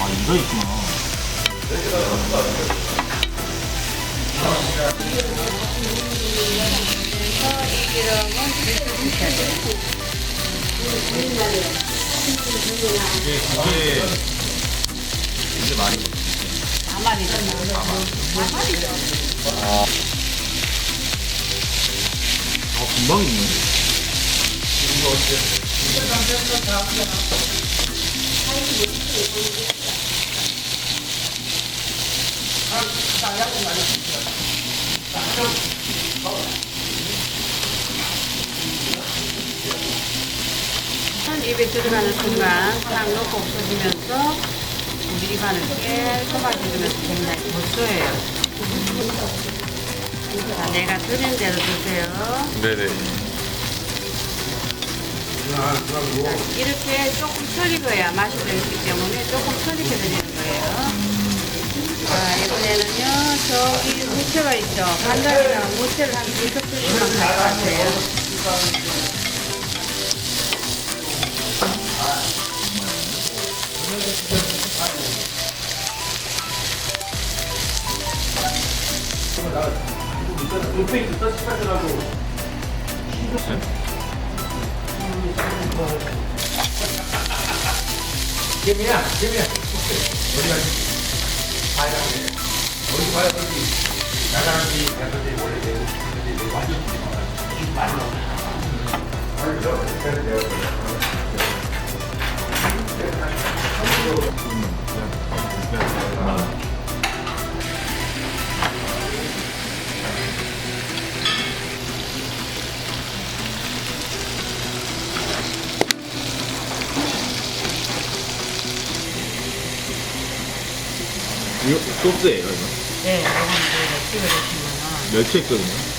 아, 이거 있구나. 이 기름은 줄줄 드셔야 돼요. 이게 많이. 나만이잖아. 나만이죠. 금방 있네. 입에 들어가는 순간 딱 넣고 없어지면서 우리 입안을 깨끗하게 해주면서 굉장히 고소해요. 자, 내가 드린 대로 드세요. 네네. 자, 이렇게 조금 썰익어야 맛이 들기 때문에 조금 썰익게 드리는 거예요. 자, 이번에는요, 저기 무채가 있죠. 간장이랑 무채를 한 2컵씩만 가져가세요. 개미야. 어디가 어디 봐요, 거기. 나가는지, 가는지, 원래 내고, 완전 이 많이 나오네. 이거 소스예요, 이거? 네, 이건 이제 찍어주시면은 멸치했거든요.